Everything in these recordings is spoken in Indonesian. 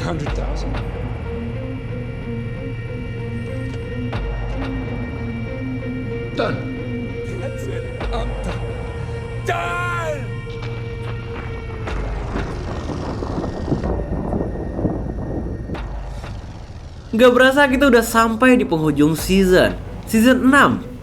100,000. Done. That's it. I'm done. Done! Gak berasa kita udah sampai di penghujung season 6.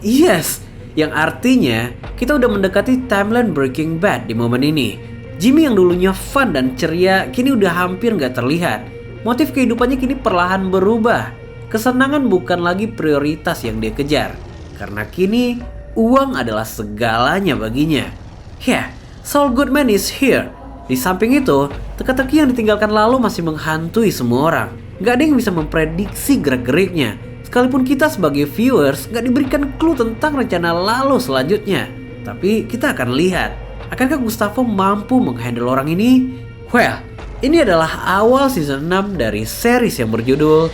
Yes, yang artinya kita udah mendekati timeline Breaking Bad di momen ini. Jimmy yang dulunya fun dan ceria kini udah hampir gak terlihat. Motif kehidupannya kini perlahan berubah. Kesenangan bukan lagi prioritas yang dia kejar, karena kini uang adalah segalanya baginya. Ya, Saul Goodman is here. Di samping itu, teka-teki yang ditinggalkan lalu masih menghantui semua orang. Gak ada yang bisa memprediksi gerak-geriknya. Sekalipun kita sebagai viewers gak diberikan clue tentang rencana lalu selanjutnya. Tapi kita akan lihat, akankah Gustavo mampu menghandle orang ini? Well, ini adalah awal season 6 dari series yang berjudul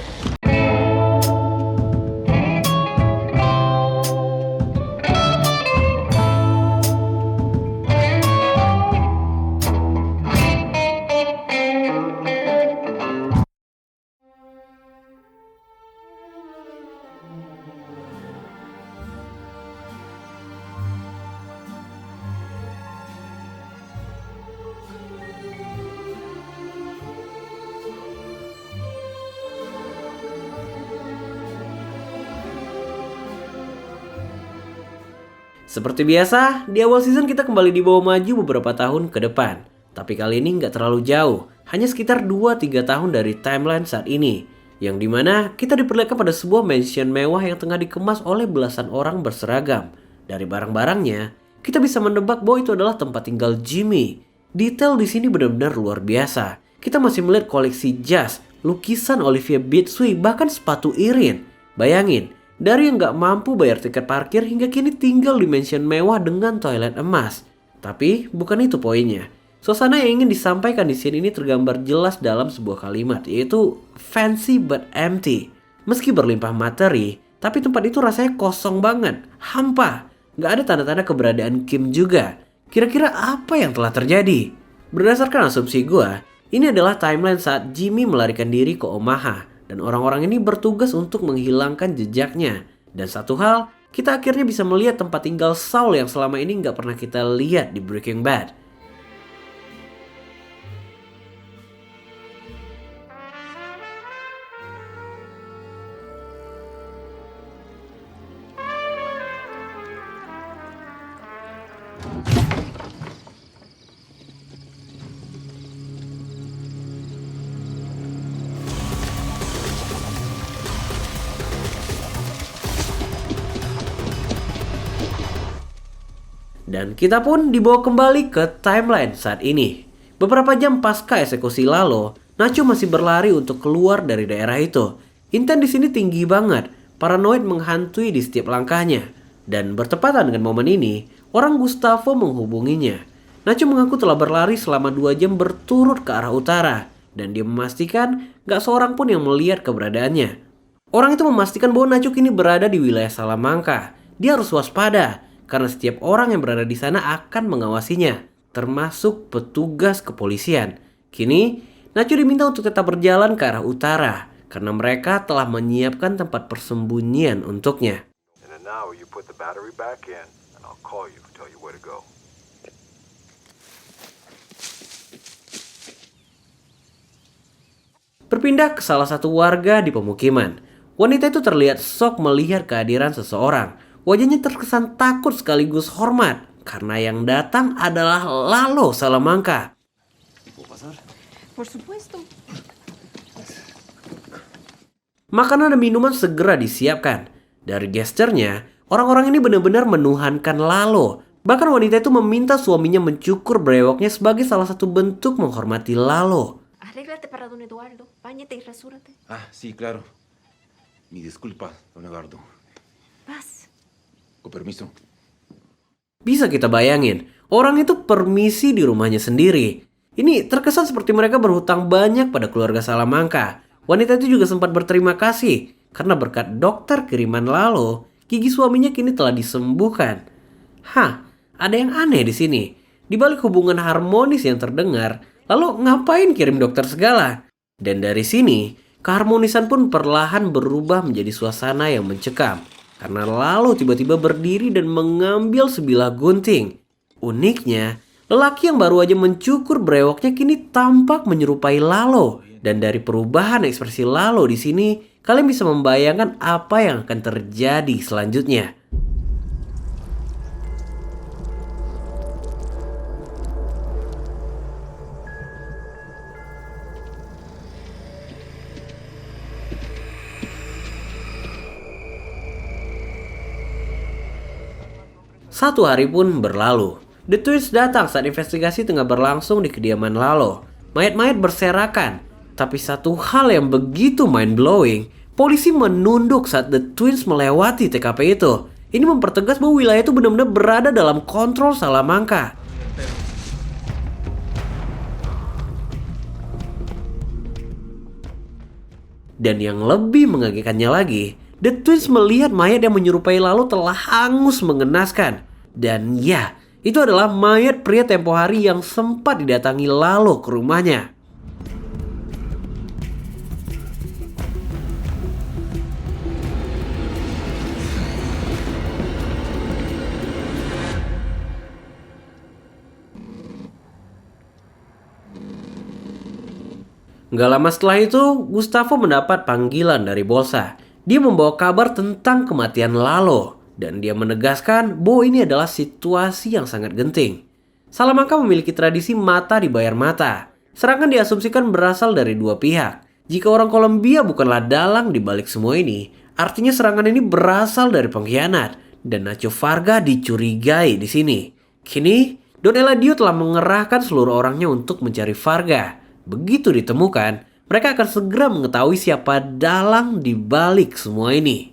Seperti biasa, di awal season kita kembali dibawa maju beberapa tahun ke depan. Tapi kali ini nggak terlalu jauh, hanya sekitar 2-3 tahun dari timeline saat ini. Yang dimana kita diperlihatkan pada sebuah mansion mewah yang tengah dikemas oleh belasan orang berseragam. Dari barang-barangnya, kita bisa menebak bahwa itu adalah tempat tinggal Jimmy. Detail di sini benar-benar luar biasa. Kita masih melihat koleksi jas, lukisan Olivia Bitsui, bahkan sepatu Irin. Bayangin, dari yang gak mampu bayar tiket parkir hingga kini tinggal di mansion mewah dengan toilet emas. Tapi bukan itu poinnya. Suasana yang ingin disampaikan di scene ini tergambar jelas dalam sebuah kalimat, yaitu fancy but empty. Meski berlimpah materi, tapi tempat itu rasanya kosong banget, hampa. Gak ada tanda-tanda keberadaan Kim juga. Kira-kira apa yang telah terjadi? Berdasarkan asumsi gue, ini adalah timeline saat Jimmy melarikan diri ke Omaha. Dan orang-orang ini bertugas untuk menghilangkan jejaknya. Dan satu hal, kita akhirnya bisa melihat tempat tinggal Saul yang selama ini nggak pernah kita lihat di Breaking Bad. Dan kita pun dibawa kembali ke timeline saat ini. Beberapa jam pasca eksekusi Lalo, Nacho masih berlari untuk keluar dari daerah itu. Intent di sini tinggi banget, paranoid menghantui di setiap langkahnya. Dan bertepatan dengan momen ini, orang Gustavo menghubunginya. Nacho mengaku telah berlari selama 2 jam berturut ke arah utara. Dan dia memastikan gak seorang pun yang melihat keberadaannya. Orang itu memastikan bahwa Nacho kini berada di wilayah Salamanca. Dia harus waspada, karena setiap orang yang berada di sana akan mengawasinya, termasuk petugas kepolisian. Kini, Nacho diminta untuk tetap berjalan ke arah utara, karena mereka telah menyiapkan tempat persembunyian untuknya. Berpindah ke salah satu warga di pemukiman. Wanita itu terlihat shock melihat kehadiran seseorang. Wajahnya terkesan takut sekaligus hormat, karena yang datang adalah Lalo Salamanca. Por supuesto. Makanan dan minuman segera disiapkan. Dari gesturnya, orang-orang ini benar-benar menuhankan Lalo. Bahkan wanita itu meminta suaminya mencukur brewoknya sebagai salah satu bentuk menghormati Lalo. Arréglate para don Eduardo. Báñate y rasúrate. Ah, sí, claro. Mi disculpa, don Eduardo. Vas. Con permiso. Bisa kita bayangin, orang itu permisi di rumahnya sendiri. Ini terkesan seperti mereka berhutang banyak pada keluarga Salamanca. Wanita itu juga sempat berterima kasih karena berkat dokter kiriman Lalo, gigi suaminya kini telah disembuhkan. Hah, ada yang aneh di sini. Di balik hubungan harmonis yang terdengar, lalu ngapain kirim dokter segala? Dan dari sini, keharmonisan pun perlahan berubah menjadi suasana yang mencekam. Karena Lalo tiba-tiba berdiri dan mengambil sebilah gunting. Uniknya, lelaki yang baru aja mencukur brewoknya kini tampak menyerupai Lalo. Dan dari perubahan ekspresi Lalo di sini, kalian bisa membayangkan apa yang akan terjadi selanjutnya. Satu hari pun berlalu. The Twins datang saat investigasi tengah berlangsung di kediaman Lalo. Mayat-mayat berserakan. Tapi satu hal yang begitu mind-blowing, polisi menunduk saat The Twins melewati TKP itu. Ini mempertegas bahwa wilayah itu benar-benar berada dalam kontrol Salamanca. Dan yang lebih mengagetkannya lagi, The Twins melihat mayat yang menyerupai Lalo telah hangus mengenaskan. Dan ya, itu adalah mayat pria tempo hari yang sempat didatangi Lalo ke rumahnya. Gak lama setelah itu, Gustavo mendapat panggilan dari Bolsa. Dia membawa kabar tentang kematian Lalo. Dan dia menegaskan bahwa ini adalah situasi yang sangat genting. Salamanca memiliki tradisi mata dibayar mata. Serangan diasumsikan berasal dari dua pihak. Jika orang Kolombia bukanlah dalang di balik semua ini, artinya serangan ini berasal dari pengkhianat. Dan Nacho Varga dicurigai di sini. Kini, Don Eladio telah mengerahkan seluruh orangnya untuk mencari Varga. Begitu ditemukan, mereka akan segera mengetahui siapa dalang di balik semua ini.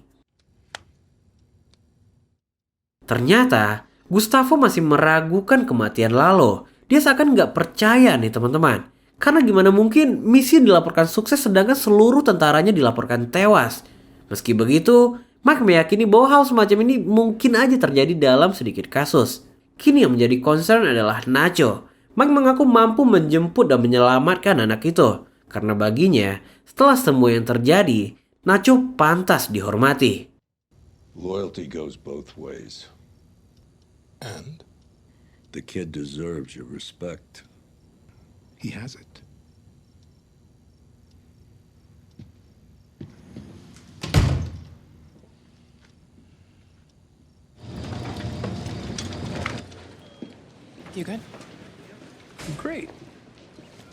Ternyata, Gustavo masih meragukan kematian Lalo. Dia seakan nggak percaya nih teman-teman. Karena gimana mungkin misi dilaporkan sukses sedangkan seluruh tentaranya dilaporkan tewas. Meski begitu, Mike meyakini bahwa hal semacam ini mungkin aja terjadi dalam sedikit kasus. Kini yang menjadi concern adalah Nacho. Mike mengaku mampu menjemput dan menyelamatkan anak itu. Karena baginya, setelah semua yang terjadi, Nacho pantas dihormati. Loyalty goes both ways. And the kid deserves your respect. He has it. You good? Great.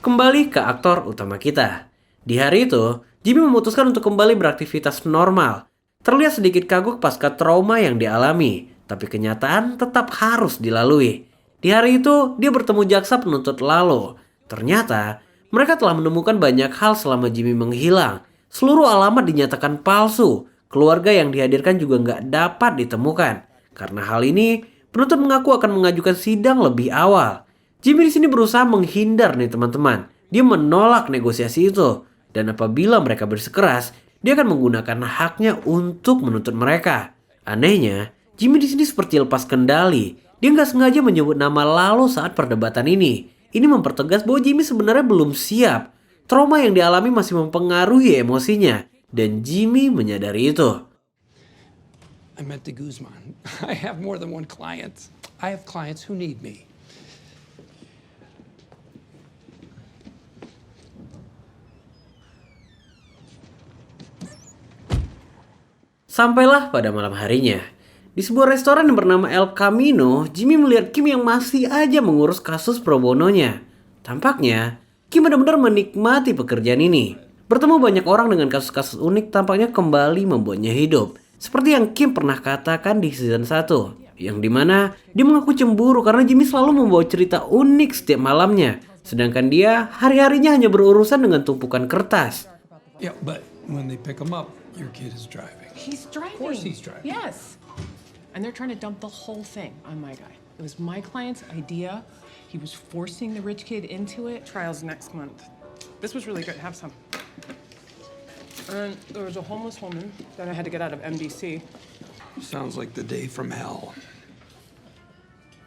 Kembali ke aktor utama kita. Di hari itu, Jimmy memutuskan untuk kembali beraktivitas normal. Terlihat sedikit kagok pasca trauma yang dialami, tapi kenyataan tetap harus dilalui. Di hari itu, dia bertemu jaksa penuntut Lalo. Ternyata, mereka telah menemukan banyak hal selama Jimmy menghilang. Seluruh alamat dinyatakan palsu. Keluarga yang dihadirkan juga nggak dapat ditemukan. Karena hal ini, penuntut mengaku akan mengajukan sidang lebih awal. Jimmy di sini berusaha menghindar nih teman-teman. Dia menolak negosiasi itu. Dan apabila mereka bersikeras, dia akan menggunakan haknya untuk menuntut mereka. Anehnya, Jimmy di sini seperti lepas kendali. Dia nggak sengaja menyebut nama Lalo saat perdebatan ini. Ini mempertegas bahwa Jimmy sebenarnya belum siap. Trauma yang dialami masih mempengaruhi emosinya. Dan Jimmy menyadari itu. I met the Guzman. I have more than one client. I have clients who need me. Sampailah pada malam harinya. Di sebuah restoran yang bernama El Camino, Jimmy melihat Kim yang masih aja mengurus kasus pro bononya. Tampaknya, Kim benar-benar menikmati pekerjaan ini. Bertemu banyak orang dengan kasus-kasus unik tampaknya kembali membuatnya hidup. Seperti yang Kim pernah katakan di season 1. Yang dimana dia mengaku cemburu karena Jimmy selalu membawa cerita unik setiap malamnya. Sedangkan dia hari-harinya hanya berurusan dengan tumpukan kertas. Yeah, but when they pick him up, your kid is driving. He's driving. Of course he's driving. Yes. And they're trying to dump the whole thing on my guy. It was my client's idea. He was forcing the rich kid into it. Trial's next month. This was really good. Have some. And there was a homeless woman that I had to get out of MDC. Sounds like the day from hell.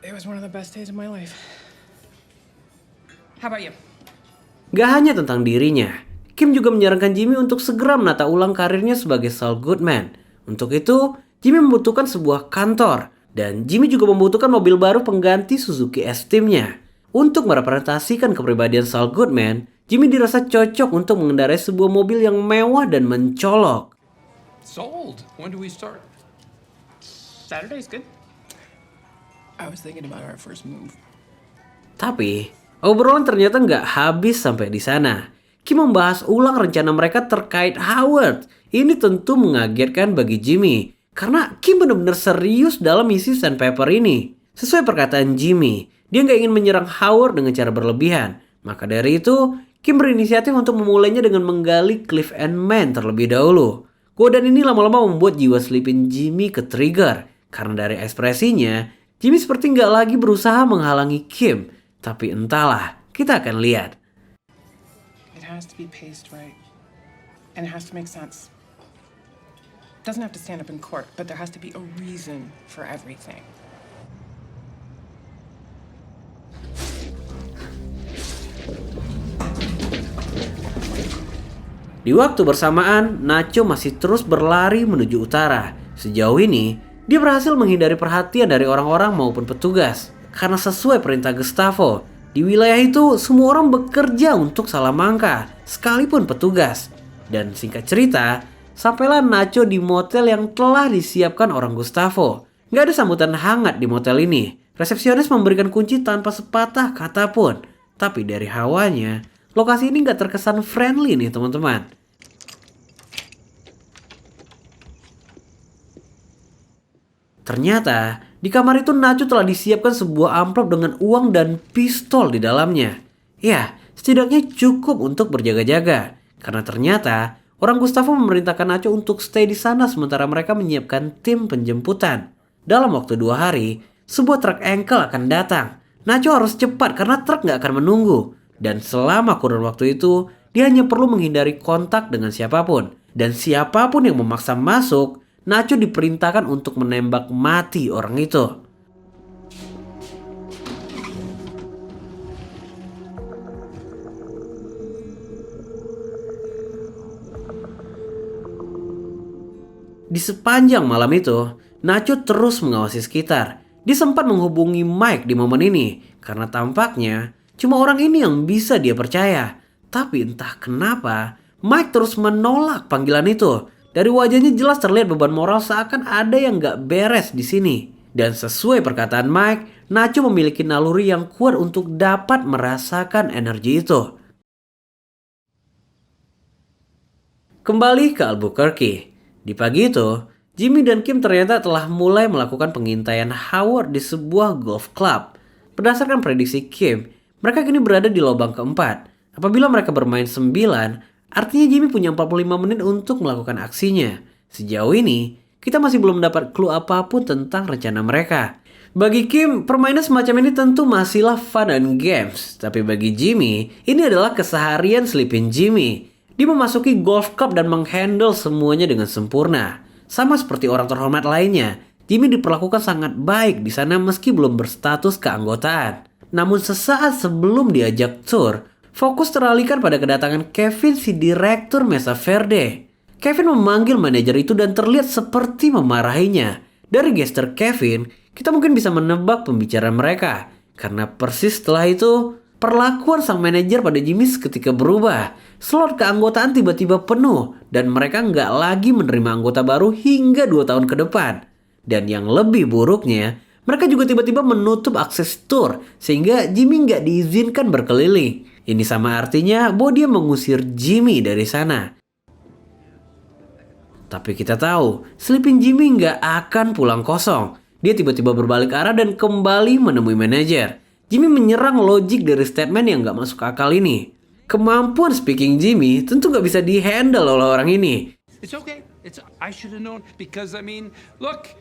It was one of the best days of my life. How about you? Gak hanya tentang dirinya, Kim juga menyarankan Jimmy untuk segera menata ulang karirnya sebagai Saul Goodman. Untuk itu, Jimmy membutuhkan sebuah kantor. Dan Jimmy juga membutuhkan mobil baru pengganti Suzuki S-Team-nya. Untuk merepresentasikan kepribadian Saul Goodman, Jimmy dirasa cocok untuk mengendarai sebuah mobil yang mewah dan mencolok. Sold. When do we start? Saturday's good. I was thinking about our first move. Tapi, obrolan ternyata nggak habis sampai di sana. Kim membahas ulang rencana mereka terkait Howard. Ini tentu mengagetkan bagi Jimmy, karena Kim benar-benar serius dalam isi sandpaper ini. Sesuai perkataan Jimmy, dia nggak ingin menyerang Howard dengan cara berlebihan. Maka dari itu, Kim berinisiatif untuk memulainya dengan menggali Cliff and Man terlebih dahulu. Godaan ini lama-lama membuat jiwa Sleeping Jimmy ke-trigger. Karena dari ekspresinya, Jimmy seperti nggak lagi berusaha menghalangi Kim. Tapi entahlah, kita akan lihat. It has to be paced right. And it has to make sense. It doesn't have to stand up in court, but there has to be a reason for everything. Di waktu bersamaan, Nacho masih terus berlari menuju utara. Sejauh ini, dia berhasil menghindari perhatian dari orang-orang maupun petugas. Karena sesuai perintah Gustavo, di wilayah itu semua orang bekerja untuk Salamanca, sekalipun petugas. Dan singkat cerita, sampailah Nacho di motel yang telah disiapkan orang Gustavo. Gak ada sambutan hangat di motel ini. Resepsionis memberikan kunci tanpa sepatah kata pun. Tapi dari hawanya, lokasi ini gak terkesan friendly nih teman-teman. Ternyata, di kamar itu Nacho telah disiapkan sebuah amplop dengan uang dan pistol di dalamnya. Ya, setidaknya cukup untuk berjaga-jaga. Karena ternyata, orang Gustavo memerintahkan Nacho untuk stay di sana sementara mereka menyiapkan tim penjemputan. Dalam waktu 2 hari, sebuah truk engkel akan datang. Nacho harus cepat karena truk nggak akan menunggu. Dan selama kurun waktu itu, dia hanya perlu menghindari kontak dengan siapapun. Dan siapapun yang memaksa masuk, Nacho diperintahkan untuk menembak mati orang itu. Di sepanjang malam itu, Nacho terus mengawasi sekitar. Dia sempat menghubungi Mike di momen ini, karena tampaknya cuma orang ini yang bisa dia percaya. Tapi entah kenapa, Mike terus menolak panggilan itu. Dari wajahnya jelas terlihat beban moral seakan ada yang gak beres di sini. Dan sesuai perkataan Mike, Nacho memiliki naluri yang kuat untuk dapat merasakan energi itu. Kembali ke Albuquerque. Di pagi itu, Jimmy dan Kim ternyata telah mulai melakukan pengintaian Howard di sebuah golf club. Berdasarkan prediksi Kim, mereka kini berada di lubang keempat. Apabila mereka bermain 9, artinya Jimmy punya 45 menit untuk melakukan aksinya. Sejauh ini, kita masih belum dapat clue apapun tentang rencana mereka. Bagi Kim, permainan semacam ini tentu masihlah fun and games. Tapi bagi Jimmy, ini adalah keseharian Sleeping Jimmy. Dia memasuki golf club dan menghandle semuanya dengan sempurna. Sama seperti orang terhormat lainnya, Jimmy diperlakukan sangat baik di sana meski belum berstatus keanggotaan. Namun sesaat sebelum diajak tour, fokus teralihkan pada kedatangan Kevin si direktur Mesa Verde. Kevin memanggil manajer itu dan terlihat seperti memarahinya. Dari gestur Kevin, kita mungkin bisa menebak pembicaraan mereka. Karena persis setelah itu, perlakuan sang manajer pada Jimmy seketika berubah. Slot keanggotaan tiba-tiba penuh dan mereka nggak lagi menerima anggota baru hingga 2 tahun ke depan. Dan yang lebih buruknya, mereka juga tiba-tiba menutup akses tour sehingga Jimmy nggak diizinkan berkeliling. Ini sama artinya bahwa dia mengusir Jimmy dari sana. Tapi kita tahu, Sleeping Jimmy nggak akan pulang kosong. Dia tiba-tiba berbalik arah dan kembali menemui manajer. Jimmy menyerang logik dari statement yang nggak masuk akal ini. Kemampuan speaking Jimmy tentu nggak bisa dihandle oleh orang ini. It's okay. I should have known because I mean, look,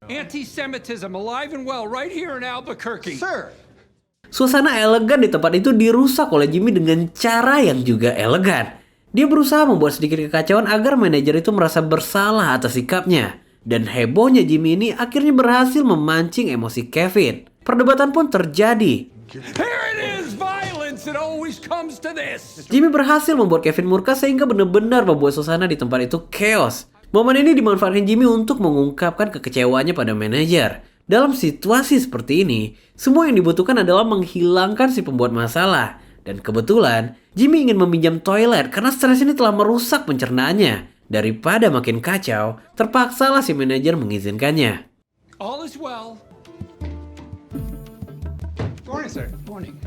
anti-Semitism alive and well right here in Albuquerque. Sir! Suasana elegan di tempat itu dirusak oleh Jimmy dengan cara yang juga elegan. Dia berusaha membuat sedikit kekacauan agar manajer itu merasa bersalah atas sikapnya. Dan hebohnya Jimmy ini akhirnya berhasil memancing emosi Kevin. Perdebatan pun terjadi. Here it is, violence once it always comes to this. Jimmy berhasil membuat Kevin murka sehingga benar-benar membuat suasana di tempat itu chaos. Momen ini dimanfaatkan Jimmy untuk mengungkapkan kekecewaannya pada manajer. Dalam situasi seperti ini, semua yang dibutuhkan adalah menghilangkan si pembuat masalah. Dan kebetulan, Jimmy ingin meminjam toilet karena stres ini telah merusak pencernaannya. Daripada makin kacau, terpaksalah si manajer mengizinkannya. All is well. Morning, sir. Morning.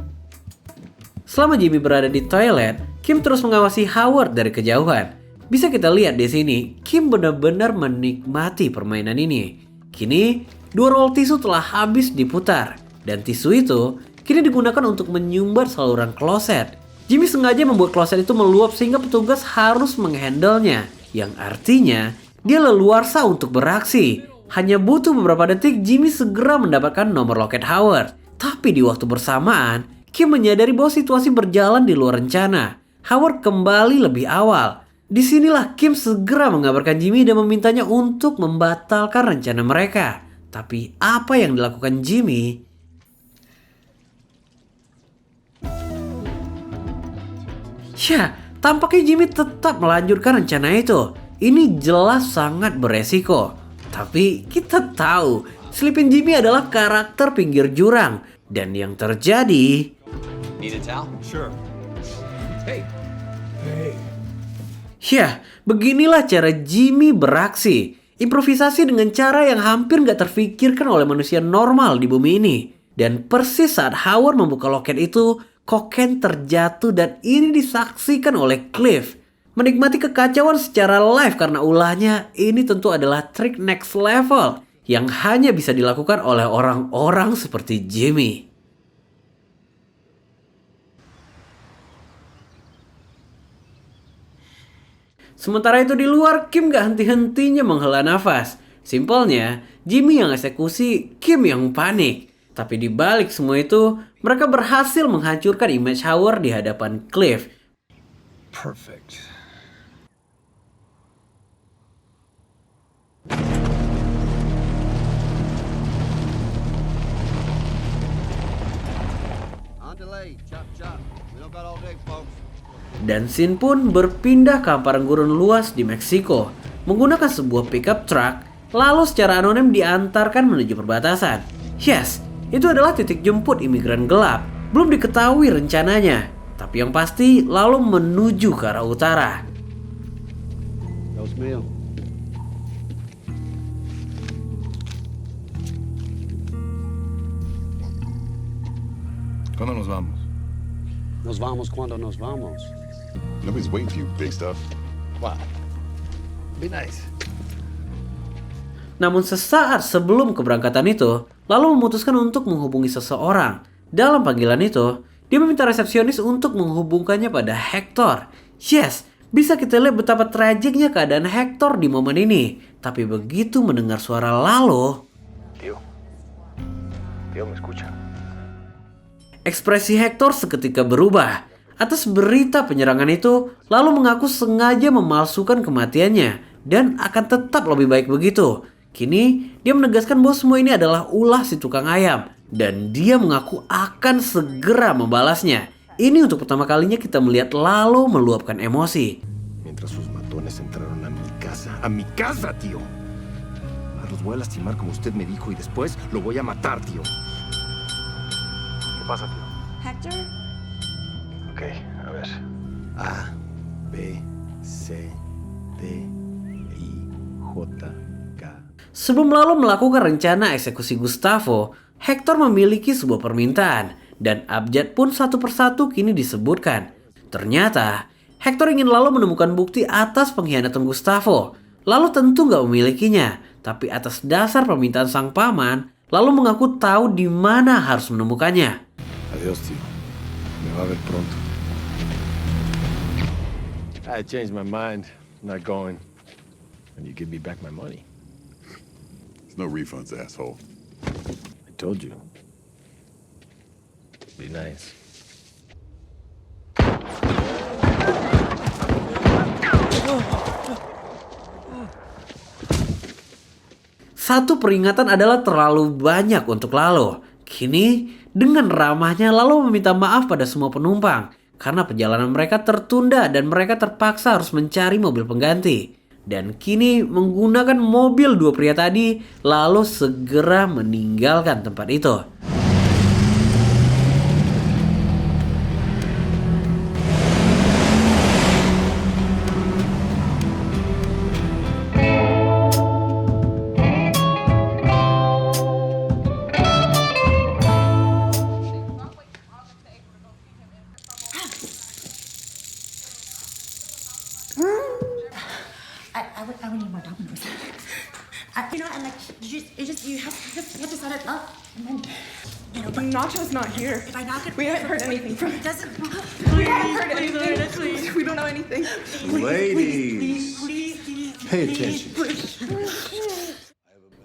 Selama Jimmy berada di toilet, Kim terus mengawasi Howard dari kejauhan. Bisa kita lihat di sini, Kim benar-benar menikmati permainan ini. Kini, 2 roll tisu telah habis diputar, dan tisu itu kini digunakan untuk menyumbat saluran kloset. Jimmy sengaja membuat kloset itu meluap sehingga petugas harus menghandlenya, yang artinya dia leluasa untuk beraksi. Hanya butuh beberapa detik, Jimmy segera mendapatkan nomor loket Howard. Tapi di waktu bersamaan, Kim menyadari bahwa situasi berjalan di luar rencana. Howard kembali lebih awal. Disinilah Kim segera mengabarkan Jimmy dan memintanya untuk membatalkan rencana mereka. Tapi apa yang dilakukan Jimmy? Ya, tampaknya Jimmy tetap melanjutkan rencana itu. Ini jelas sangat beresiko. Tapi kita tahu, Sleeping Jimmy adalah karakter pinggir jurang. Dan yang terjadi... Need a towel? Sure. Hey. Ya, beginilah cara Jimmy beraksi. Improvisasi dengan cara yang hampir gak terfikirkan oleh manusia normal di bumi ini. Dan persis saat Howard membuka loket itu, koken terjatuh dan ini disaksikan oleh Cliff. Menikmati kekacauan secara live karena ulahnya, ini tentu adalah trik next level yang hanya bisa dilakukan oleh orang-orang seperti Jimmy. Sementara itu di luar, Kim gak henti-hentinya menghela nafas. Simpelnya, Jimmy yang eksekusi, Kim yang panik. Tapi di balik semua itu, mereka berhasil menghancurkan image Howard di hadapan Cliff. Perfect. Dan scene pun berpindah ke hamparan gurun luas di Meksiko. Menggunakan sebuah pickup truck, lalu secara anonim diantarkan menuju perbatasan. Yes, itu adalah titik jemput imigran gelap. Belum diketahui rencananya, tapi yang pasti lalu menuju ke arah utara. Dios mío. ¿Cuándo nos vamos? Nos vamos cuando nos vamos. Nobody's waiting for you, big stuff. Wow. Be nice. Namun sesaat sebelum keberangkatan itu, lalu memutuskan untuk menghubungi seseorang. Dalam panggilan itu, dia meminta resepsionis untuk menghubungkannya pada Hector. Yes, bisa kita lihat betapa tragiknya keadaan Hector di momen ini. Tapi begitu mendengar suara Lalo, Tío me escucha. ekspresi Hector seketika berubah. Atas berita penyerangan itu, lalu mengaku sengaja memalsukan kematiannya dan akan tetap lebih baik begitu. Kini, dia menegaskan bahwa semua ini adalah ulah si tukang ayam dan dia mengaku akan segera membalasnya. Ini untuk pertama kalinya kita melihat Lalo meluapkan emosi. Mientras sus matones entraron a mi casa, tío. Los voy a lastimar como usted me dijo y después lo voy a matar, tío. ¿Qué pasa, tío? Hector? Ok, a ver. A, B, C, D, I, J, K. Sebelum Lalo melakukan rencana eksekusi Gustavo, Hector memiliki sebuah permintaan dan abjad pun satu persatu kini disebutkan. Ternyata, Hector ingin Lalo menemukan bukti atas pengkhianatan Gustavo. Lalo tentu gak memilikinya, tapi atas dasar permintaan sang paman, Lalo mengaku tahu di mana harus menemukannya. Adiós, tío. Me va a ver pronto. I changed my mind. I'm not going. And you give me back my money. There's no refunds, asshole. I told you. Be nice. Satu peringatan adalah terlalu banyak untuk Lalo. Kini, dengan ramahnya lalu meminta maaf pada semua penumpang karena perjalanan mereka tertunda dan mereka terpaksa harus mencari mobil pengganti. Dan kini menggunakan mobil dua pria tadi lalu segera meninggalkan tempat itu. I would need more dominoes. You know, and like, you have to set it up, and then, you know, but Nacho's not here. if I knock it, We haven't heard anything from it doesn't. We haven't heard anything. We don't know anything. Ladies, pay attention.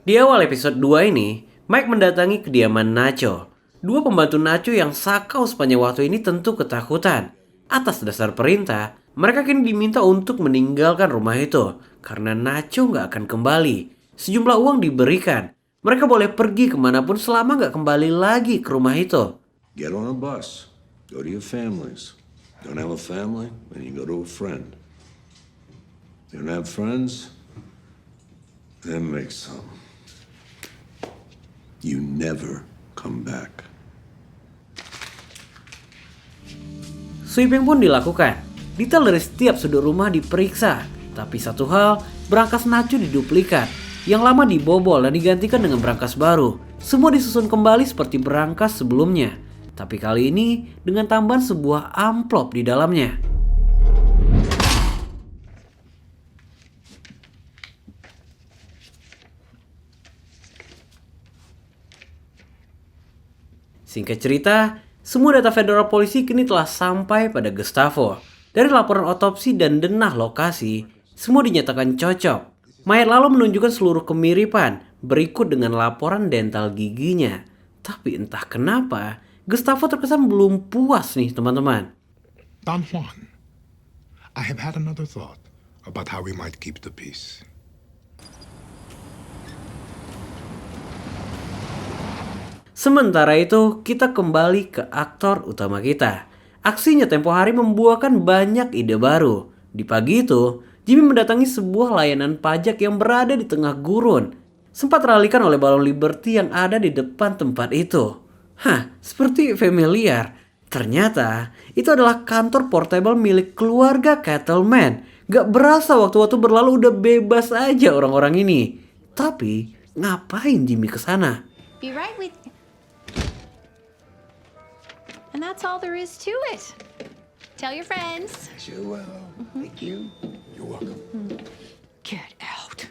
Di awal episode 2 ini, Mike mendatangi kediaman Nacho. Dua pembantu Nacho yang sakau sepanjang waktu ini tentu ketakutan. Atas dasar perintah, mereka kini diminta untuk meninggalkan rumah itu karena Nacho nggak akan kembali. Sejumlah uang diberikan. Mereka boleh pergi kemanapun selama nggak kembali lagi ke rumah itu. Get on a bus. Go to your families. Don't have a family? Then you go to a friend. Don't have friends? Then make some. You never come back. Sweeping pun dilakukan. Detail dari setiap sudut rumah diperiksa. Tapi satu hal, brankas Nacho diduplikat. Yang lama dibobol dan digantikan dengan brankas baru. Semua disusun kembali seperti brankas sebelumnya. Tapi kali ini dengan tambahan sebuah amplop di dalamnya. Singkat cerita, semua data federal polisi kini telah sampai pada Gustavo. Dari laporan otopsi dan denah lokasi, semua dinyatakan cocok. Mayat lalu menunjukkan seluruh kemiripan berikut dengan laporan dental giginya. Tapi entah kenapa, Gustavo terkesan belum puas nih teman-teman. Don Juan, I have had another thought about how we might keep the peace. Sementara itu, kita kembali ke aktor utama kita. Aksinya tempo hari membuahkan banyak ide baru. Di pagi itu, Jimmy mendatangi sebuah layanan pajak yang berada di tengah gurun. Sempat teralihkan oleh balon Liberty yang ada di depan tempat itu. Hah, seperti familiar. Ternyata, itu adalah kantor portable milik keluarga Cattleman. Gak berasa waktu-waktu berlalu udah bebas aja orang-orang ini. Tapi, ngapain Jimmy kesana? Be right with you. And that's all there is to it. Tell your friends. Sure will. Thank you. You're welcome. Get out.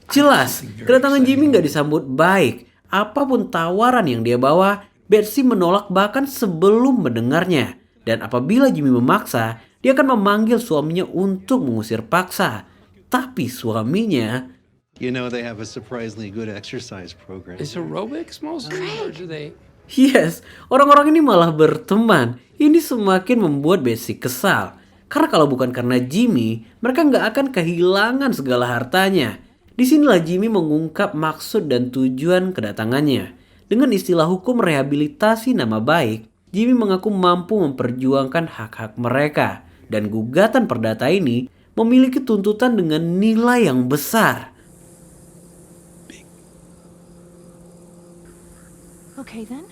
Jelas, kedatangan Jimmy gak disambut baik. Apapun tawaran yang dia bawa, Betsy menolak bahkan sebelum mendengarnya. Dan apabila Jimmy memaksa, dia akan memanggil suaminya untuk mengusir paksa. Tapi suaminya... You know, they have a surprisingly good exercise program. Is aerobics mostly, or do they? Yes, orang-orang ini malah berteman. Ini semakin membuat Betsy kesal. Karena kalau bukan karena Jimmy, mereka nggak akan kehilangan segala hartanya. Disinilah Jimmy mengungkap maksud dan tujuan kedatangannya. Dengan istilah hukum rehabilitasi nama baik, Jimmy mengaku mampu memperjuangkan hak-hak mereka. Dan gugatan perdata ini memiliki tuntutan dengan nilai yang besar. Okay then.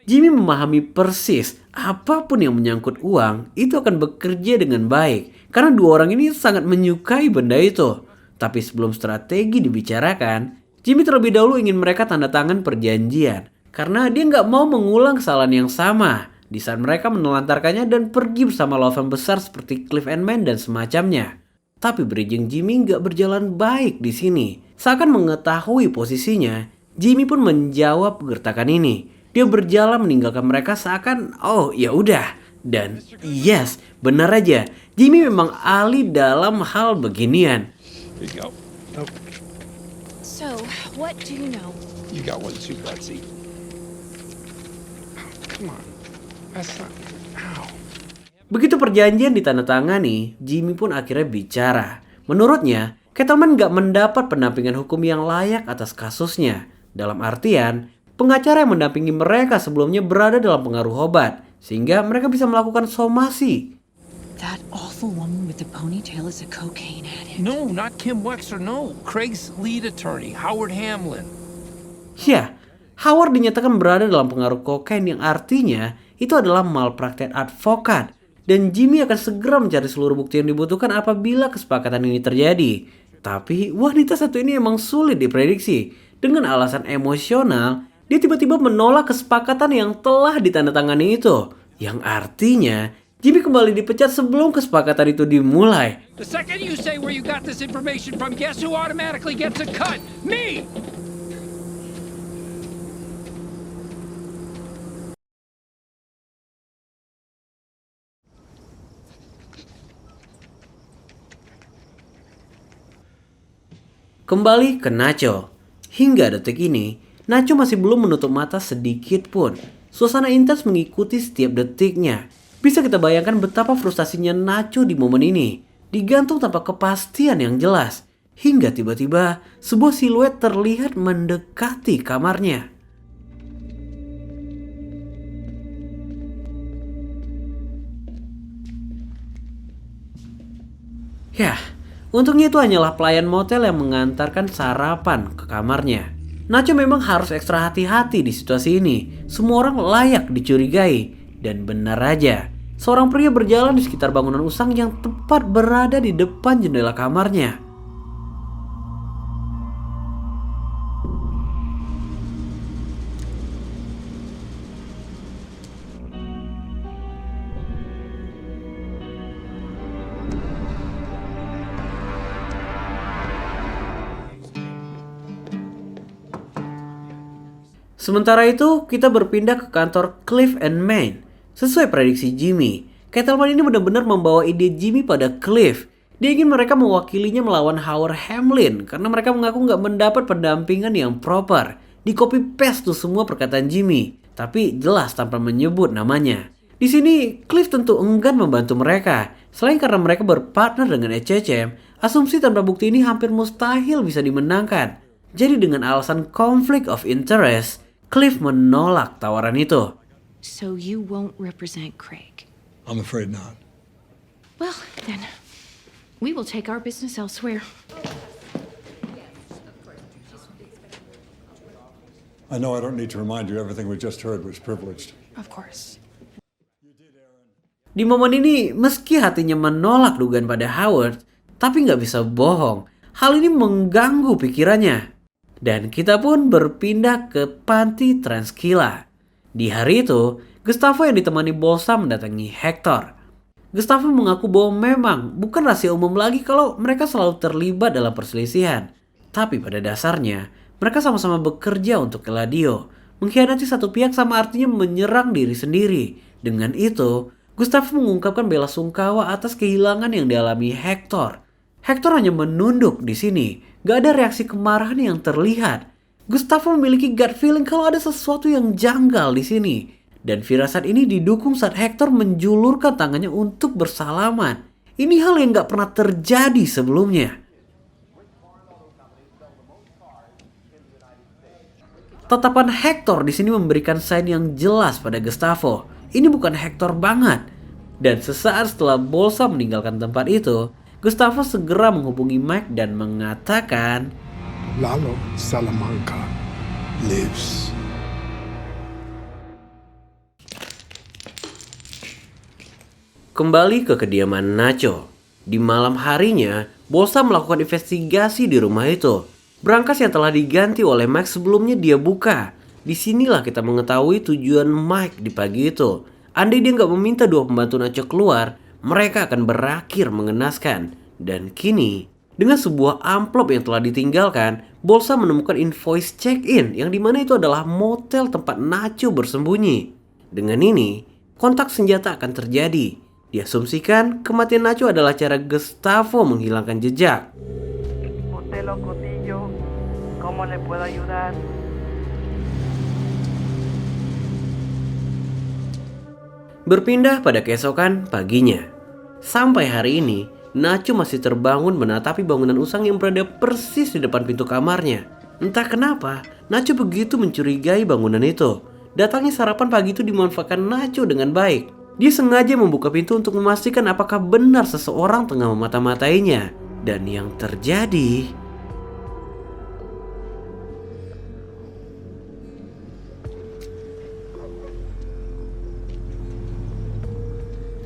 Jimmy memahami persis apapun yang menyangkut uang itu akan bekerja dengan baik karena dua orang ini sangat menyukai benda itu. Tapi sebelum strategi dibicarakan, Jimmy terlebih dahulu ingin mereka tanda tangan perjanjian karena dia nggak mau mengulang kesalahan yang sama di saat mereka menelantarkannya dan pergi bersama law firm besar seperti Cliff & Man dan semacamnya. Tapi bridging Jimmy nggak berjalan baik di sini. Seakan mengetahui posisinya, Jimmy pun menjawab gertakan ini. Dia berjalan meninggalkan mereka seakan, oh ya udah. Dan yes, benar aja, Jimmy memang ahli dalam hal beginian. Here you go. Oh, So, what do you know? you got one too, Betsy. Come on. That's not... Ow. Begitu perjanjian ditandatangani, Jimmy pun akhirnya bicara. Menurutnya, Cattleman gak mendapat pendampingan hukum yang layak atas kasusnya. Dalam artian, Pengacara yang mendampingi mereka sebelumnya berada dalam pengaruh obat, sehingga mereka bisa melakukan somasi. That awful woman with the ponytail is a cocaine addict. No, not Kim Wexler, no. Craig's lead attorney, Howard Hamlin. Ya, Howard dinyatakan berada dalam pengaruh kokain yang artinya itu adalah malpraktek advokat. Dan Jimmy akan segera mencari seluruh bukti yang dibutuhkan apabila kesepakatan ini terjadi. Tapi wanita satu ini emang sulit diprediksi. Dengan alasan emosional, dia tiba-tiba menolak kesepakatan yang telah ditandatangani itu. Yang artinya Jimmy kembali dipecat sebelum kesepakatan itu dimulai. The second you say where you got this information from, guess who automatically gets a cut? Me! Kembali ke Nacho. Hingga detik ini, Nacho masih belum menutup mata sedikit pun. Suasana intens mengikuti setiap detiknya. Bisa kita bayangkan betapa frustasinya Nacho di momen ini. Digantung tanpa kepastian yang jelas. Hingga tiba-tiba sebuah siluet terlihat mendekati kamarnya. Yah, untungnya itu hanyalah pelayan motel yang mengantarkan sarapan ke kamarnya. Nacho memang harus ekstra hati-hati di situasi ini. Semua orang layak dicurigai. Dan benar aja, seorang pria berjalan di sekitar bangunan usang yang tepat berada di depan jendela kamarnya. Sementara itu, kita berpindah ke kantor Cliff and Main. Sesuai prediksi Jimmy, Kettleman ini benar-benar membawa ide Jimmy pada Cliff. Dia ingin mereka mewakilinya melawan Howard Hamlin karena mereka mengaku nggak mendapat pendampingan yang proper. Di copy paste tuh semua perkataan Jimmy, tapi jelas tanpa menyebut namanya. Di sini, Cliff tentu enggan membantu mereka. Selain karena mereka berpartner dengan HCM, asumsi tanpa bukti ini hampir mustahil bisa dimenangkan. Jadi dengan alasan conflict of interest, Cliff menolak tawaran itu. So you won't represent Craig? I'm afraid not. Well, then, we will take our business elsewhere. I know I don't need to remind you everything we just heard was privileged. Of course. Di momen ini, meski hatinya menolak dugaan pada Howard, tapi nggak bisa bohong. Hal ini mengganggu pikirannya. Dan kita pun berpindah ke panti Transkila. Di hari itu, Gustavo yang ditemani Bolsa mendatangi Hector. Gustavo mengaku bahwa memang bukan rahasia umum lagi kalau mereka selalu terlibat dalam perselisihan. Tapi pada dasarnya, mereka sama-sama bekerja untuk Eladio. Mengkhianati satu pihak sama artinya menyerang diri sendiri. Dengan itu, Gustavo mengungkapkan bela sungkawa atas kehilangan yang dialami Hector. Hector hanya menunduk di sini. Gak ada reaksi kemarahan yang terlihat. Gustavo memiliki gut feeling kalau ada sesuatu yang janggal di sini. Dan firasat ini didukung saat Hector menjulurkan tangannya untuk bersalaman. Ini hal yang gak pernah terjadi sebelumnya. Tatapan Hector di sini memberikan sign yang jelas pada Gustavo. Ini bukan Hector banget. Dan sesaat setelah Bolsa meninggalkan tempat itu, Gustavo segera menghubungi Mike dan mengatakan, Lalo Salamanca lives. Kembali ke kediaman Nacho. Di malam harinya, Bolsa melakukan investigasi di rumah itu. Brankas yang telah diganti oleh Mike sebelumnya dia buka. Disinilah kita mengetahui tujuan Mike di pagi itu. Andai dia nggak meminta dua pembantu Nacho keluar, mereka akan berakhir mengenaskan. Dan kini, dengan sebuah amplop yang telah ditinggalkan, Bolsa menemukan invoice check-in yang dimana itu adalah motel tempat Nacho bersembunyi. Dengan ini, kontak senjata akan terjadi. Diasumsikan kematian Nacho adalah cara Gustavo menghilangkan jejak. Otelo Cotillo, ¿cómo le puedo ayudar? Berpindah pada keesokan paginya. Sampai hari ini, Nacho masih terbangun menatapi bangunan usang yang berada persis di depan pintu kamarnya. Entah kenapa, Nacho begitu mencurigai bangunan itu. Datangnya sarapan pagi itu dimanfaatkan Nacho dengan baik. Dia sengaja membuka pintu untuk memastikan apakah benar seseorang tengah memata-matainya. Dan yang terjadi...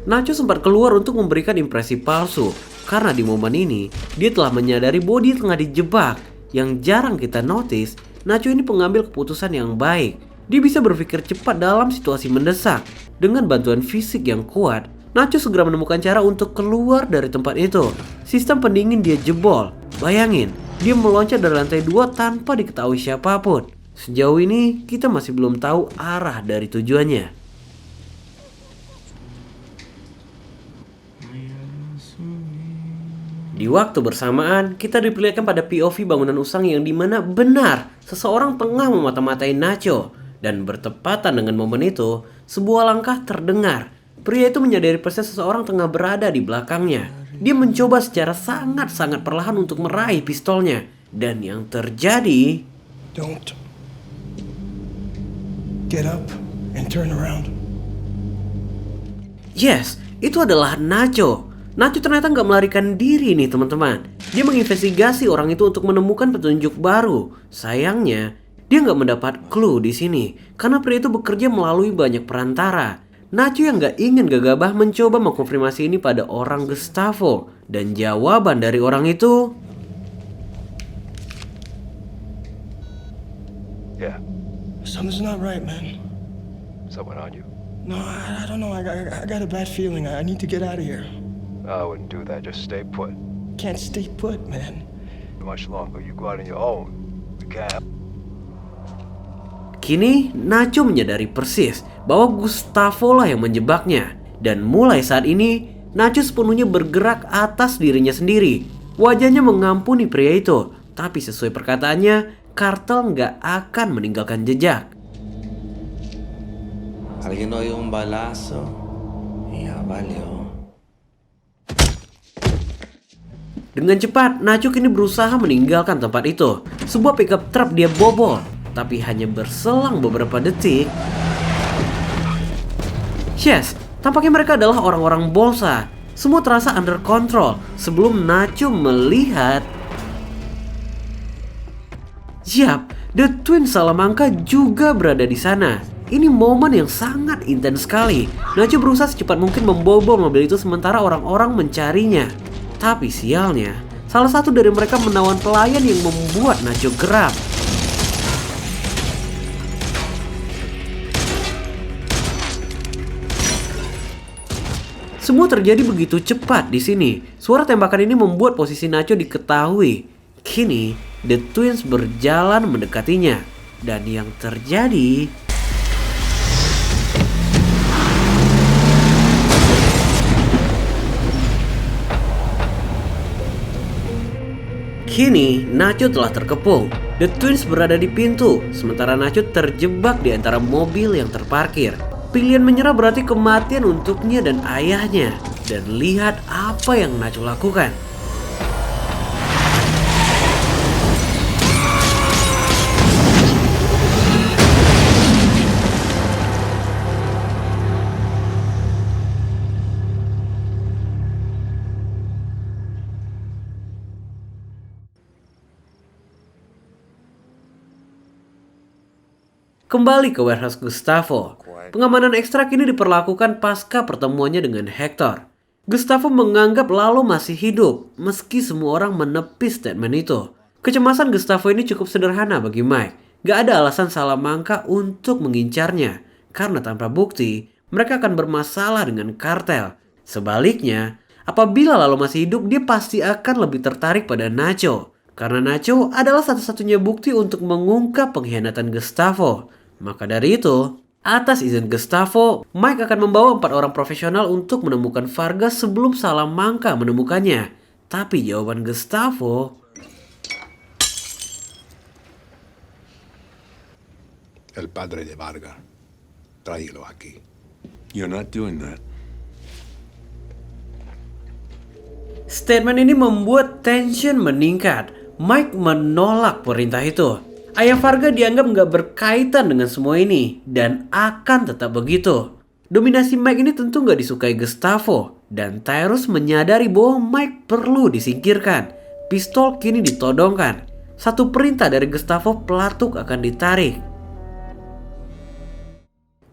Nacho sempat keluar untuk memberikan impresi palsu. Karena di momen ini, dia telah menyadari bahwa dia tengah dijebak. Yang jarang kita notice, Nacho ini pengambil keputusan yang baik. Dia bisa berpikir cepat dalam situasi mendesak. Dengan bantuan fisik yang kuat, Nacho segera menemukan cara untuk keluar dari tempat itu. Sistem pendingin dia jebol. Bayangin, dia meloncat dari lantai 2 tanpa diketahui siapapun. Sejauh ini, kita masih belum tahu arah dari tujuannya. Di waktu bersamaan, kita diperlihatkan pada POV bangunan usang yang dimana benar seseorang tengah memata-matai Nacho. Dan bertepatan dengan momen itu, sebuah langkah terdengar. Pria itu menyadari persis seseorang tengah berada di belakangnya. Dia mencoba secara sangat-sangat perlahan untuk meraih pistolnya. Dan yang terjadi... Don't get up and turn around. Yes, itu adalah Nacho. Nacho ternyata nggak melarikan diri nih teman-teman. Dia menginvestigasi orang itu untuk menemukan petunjuk baru. Sayangnya, dia nggak mendapat clue di sini karena pria itu bekerja melalui banyak perantara. Nacho yang nggak ingin gegabah mencoba mengkonfirmasi ini pada orang Gustavo. Dan jawaban dari orang itu... Yeah. Something's not right, man. Someone on you? No, I don't know. I got a bad feeling. I need to get out of here. I wouldn't do that. Just stay put. Can't stay put, man. Much longer. You go out on your own. We can't. Kini, Nacho menyadari persis bahwa Gustavo lah yang menjebaknya. Dan mulai saat ini, Nacho sepenuhnya bergerak atas dirinya sendiri. Wajahnya mengampuni pria itu. Tapi sesuai perkataannya, kartel nggak akan meninggalkan jejak. Alguien oyó un balazo y ya valió. Dengan cepat, Nacho kini berusaha meninggalkan tempat itu. Sebuah pickup truck dia bobol. Tapi hanya berselang beberapa detik. Yes, tampaknya mereka adalah orang-orang Bolsa. Semua terasa under control sebelum Nacho melihat... Yap, The Twin Salamanca juga berada di sana. Ini momen yang sangat intens sekali. Nacho berusaha secepat mungkin membobol mobil itu sementara orang-orang mencarinya. Tapi sialnya, salah satu dari mereka menawan pelayan yang membuat Nacho geram. Semua terjadi begitu cepat di sini. Suara tembakan ini membuat posisi Nacho diketahui. Kini, The Twins berjalan mendekatinya. Dan yang terjadi... Kini, Nacho telah terkepung. The Twins berada di pintu, sementara Nacho terjebak di antara mobil yang terparkir. Pilihan menyerah berarti kematian untuknya dan ayahnya. Dan lihat apa yang Nacho lakukan. Kembali ke warehouse Gustavo. Pengamanan ekstra kini diperlakukan pasca pertemuannya dengan Hector. Gustavo menganggap Lalo masih hidup, meski semua orang menepis statement itu. Kecemasan Gustavo ini cukup sederhana bagi Mike. Gak ada alasan Salamanca untuk mengincarnya, karena tanpa bukti, mereka akan bermasalah dengan kartel. Sebaliknya, apabila Lalo masih hidup, dia pasti akan lebih tertarik pada Nacho. Karena Nacho adalah satu-satunya bukti untuk mengungkap pengkhianatan Gustavo. Maka dari itu, atas izin Gustavo, Mike akan membawa 4 orang profesional untuk menemukan Vargas sebelum Salamanca menemukannya. Tapi jawaban Gustavo... El padre de Vargas. Tráelo aquí. You're not doing that. Statement ini membuat tension meningkat. Mike menolak perintah itu. Ayah Varga dianggap nggak berkaitan dengan semua ini dan akan tetap begitu. Dominasi Mike ini tentu nggak disukai Gustavo dan Tyrus menyadari bahwa Mike perlu disingkirkan. Pistol kini ditodongkan. Satu perintah dari Gustavo, pelatuk akan ditarik.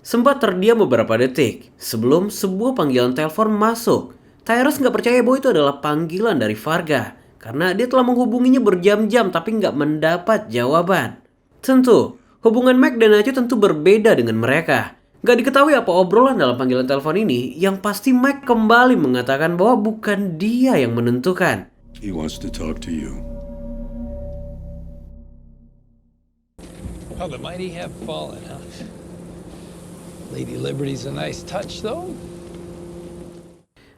Sempat terdiam beberapa detik sebelum sebuah panggilan telepon masuk. Tyrus nggak percaya bahwa itu adalah panggilan dari Varga karena dia telah menghubunginya berjam-jam tapi nggak mendapat jawaban. Tentu, hubungan Mike dan Nacho tentu berbeda dengan mereka. Nggak diketahui apa obrolan dalam panggilan telepon ini. Yang pasti Mike kembali mengatakan bahwa bukan dia yang menentukan. He wants to talk to you. Well, the mighty have fallen, huh? Lady Liberty's a nice touch, though.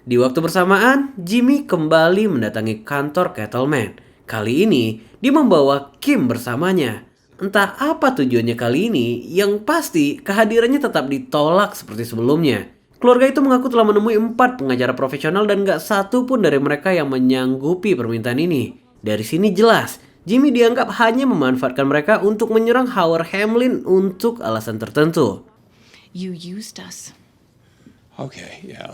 Di waktu bersamaan, Jimmy kembali mendatangi kantor Kettleman. Kali ini, dia membawa Kim bersamanya. Entah apa tujuannya kali ini, yang pasti kehadirannya tetap ditolak seperti sebelumnya. Keluarga itu mengaku telah menemui 4 pengacara profesional dan gak satu pun dari mereka yang menyanggupi permintaan ini. Dari sini jelas, Jimmy dianggap hanya memanfaatkan mereka untuk menyerang Howard Hamlin untuk alasan tertentu. You used us. Okay, yeah,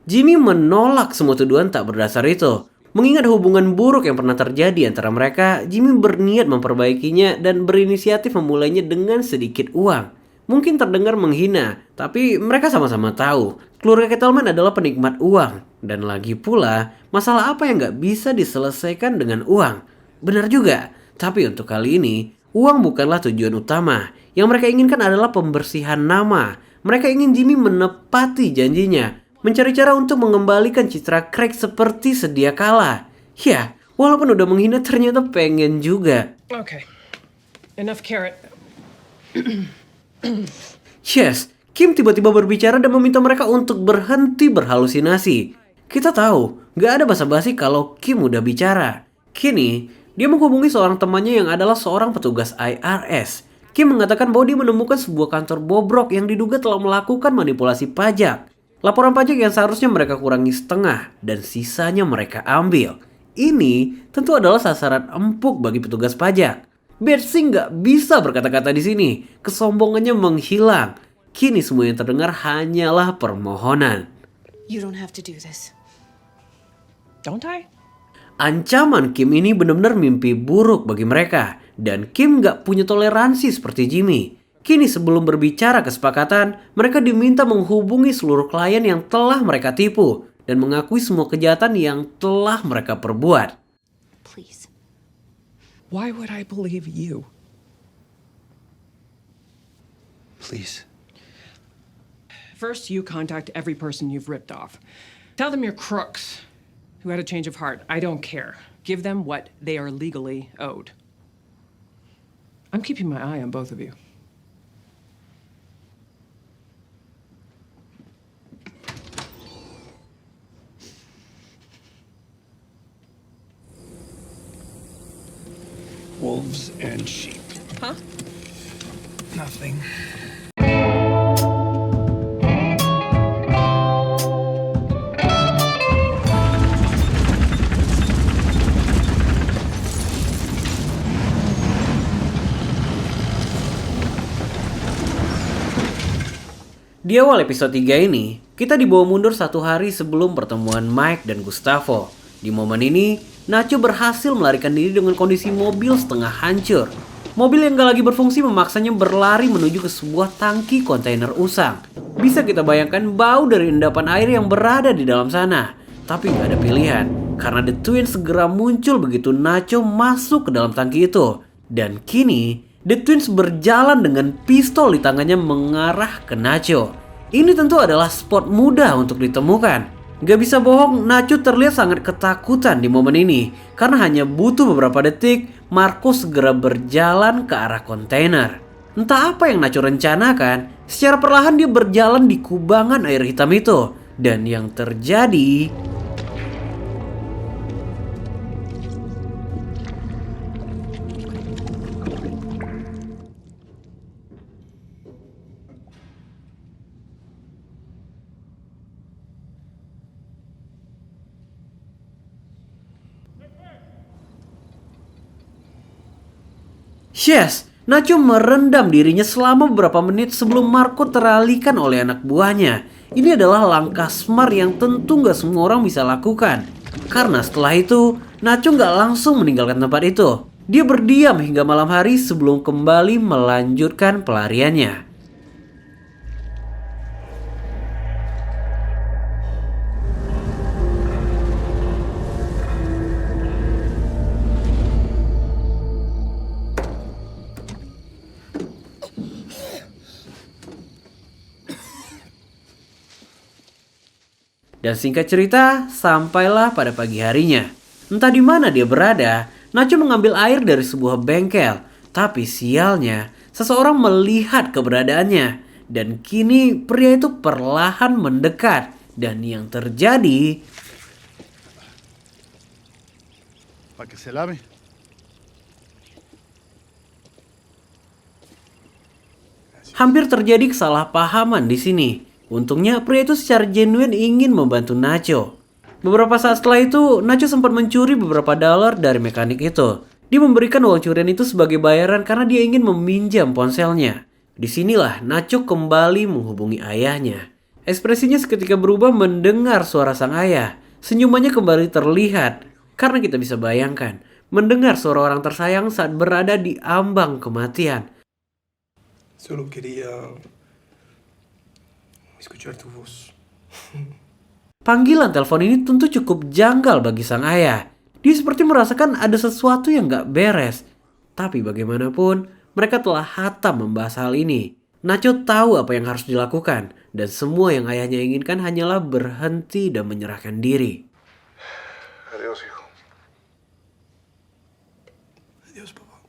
Jimmy menolak semua tuduhan tak berdasar itu. Mengingat hubungan buruk yang pernah terjadi antara mereka, Jimmy berniat memperbaikinya dan berinisiatif memulainya dengan sedikit uang. Mungkin terdengar menghina, tapi mereka sama-sama tahu keluarga Kettleman adalah penikmat uang. Dan lagi pula, masalah apa yang gak bisa diselesaikan dengan uang? Benar juga, tapi untuk kali ini, uang bukanlah tujuan utama. Yang mereka inginkan adalah pembersihan nama. Mereka ingin Jimmy menepati janjinya, mencari cara untuk mengembalikan citra Craig seperti sedia kala. Ya, walaupun udah menghina ternyata pengen juga. Okay. Enough carrot. Yes, Kim tiba-tiba berbicara dan meminta mereka untuk berhenti berhalusinasi. Kita tahu, gak ada basa-basi kalau Kim udah bicara. Kini, dia menghubungi seorang temannya yang adalah seorang petugas IRS. Kim mengatakan bahwa dia menemukan sebuah kantor bobrok yang diduga telah melakukan manipulasi pajak. Laporan pajak yang seharusnya mereka kurangi setengah dan sisanya mereka ambil. Ini tentu adalah sasaran empuk bagi petugas pajak. Betsy nggak bisa berkata-kata di sini. Kesombongannya menghilang. Kini semua yang terdengar hanyalah permohonan. You don't have to do this. Don't I? Ancaman Kim ini benar-benar mimpi buruk bagi mereka. Dan Kim gak punya toleransi seperti Jimmy. Kini sebelum berbicara kesepakatan, mereka diminta menghubungi seluruh klien yang telah mereka tipu. Dan mengakui semua kejahatan yang telah mereka perbuat. Please. Why would I believe you? Please. First, you contact every person you've ripped off. Tell them you're crooks who had a change of heart. I don't care. Give them what they are legally owed. I'm keeping my eye on both of you. Wolves and sheep. Huh? Nothing. Di awal episode 3 ini, kita dibawa mundur 1 hari sebelum pertemuan Mike dan Gustavo. Di momen ini, Nacho berhasil melarikan diri dengan kondisi mobil setengah hancur. Mobil yang gak lagi berfungsi memaksanya berlari menuju ke sebuah tangki kontainer usang. Bisa kita bayangkan bau dari endapan air yang berada di dalam sana. Tapi gak ada pilihan, karena The Twins segera muncul begitu Nacho masuk ke dalam tangki itu. Dan kini, The Twins berjalan dengan pistol di tangannya mengarah ke Nacho. Ini tentu adalah spot mudah untuk ditemukan. Gak bisa bohong, Nacho terlihat sangat ketakutan di momen ini. Karena hanya butuh beberapa detik, Marcos segera berjalan ke arah kontainer. Entah apa yang Nacho rencanakan, secara perlahan dia berjalan di kubangan air hitam itu. Dan yang terjadi... Yes, Nacho merendam dirinya selama beberapa menit sebelum Marco teralihkan oleh anak buahnya. Ini adalah langkah smart yang tentu nggak semua orang bisa lakukan. Karena setelah itu, Nacho nggak langsung meninggalkan tempat itu. Dia berdiam hingga malam hari sebelum kembali melanjutkan pelariannya. Dan singkat cerita, sampailah pada pagi harinya. Entah di mana dia berada, Nacho mengambil air dari sebuah bengkel. Tapi sialnya, seseorang melihat keberadaannya. Dan kini pria itu perlahan mendekat. Dan yang terjadi... Para que se lave. Hampir terjadi kesalahpahaman di sini. Untungnya pria itu secara genuine ingin membantu Nacho. Beberapa saat setelah itu, Nacho sempat mencuri beberapa dolar dari mekanik itu. Dia memberikan uang curian itu sebagai bayaran karena dia ingin meminjam ponselnya. Disinilah Nacho kembali menghubungi ayahnya. Ekspresinya seketika berubah mendengar suara sang ayah. Senyumannya kembali terlihat. Karena kita bisa bayangkan, mendengar suara orang tersayang saat berada di ambang kematian. Solo quería escuchar tu voz. Panggilan telepon ini tentu cukup janggal bagi sang ayah. Dia seperti merasakan ada sesuatu yang gak beres. Tapi bagaimanapun, mereka telah hatam membahas hal ini. Nacho tahu apa yang harus dilakukan. Dan semua yang ayahnya inginkan hanyalah berhenti dan menyerahkan diri. Adiós, hijo. Adiós, papá.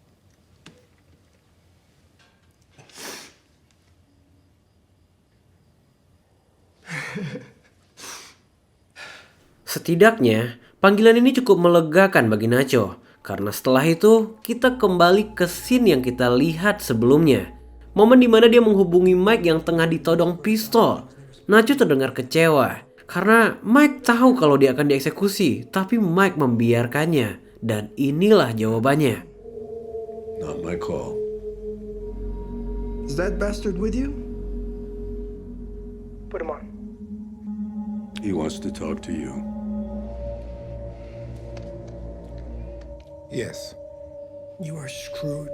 Setidaknya, panggilan ini cukup melegakan bagi Nacho. Karena setelah itu, kita kembali ke scene yang kita lihat sebelumnya. Momen dimana dia menghubungi Mike yang tengah ditodong pistol. Nacho terdengar kecewa. Karena Mike tahu kalau dia akan dieksekusi. Tapi Mike membiarkannya. Dan inilah jawabannya. Not my call. Is that bastard with you? Put him on. He wants to talk to you. Yes. You are screwed.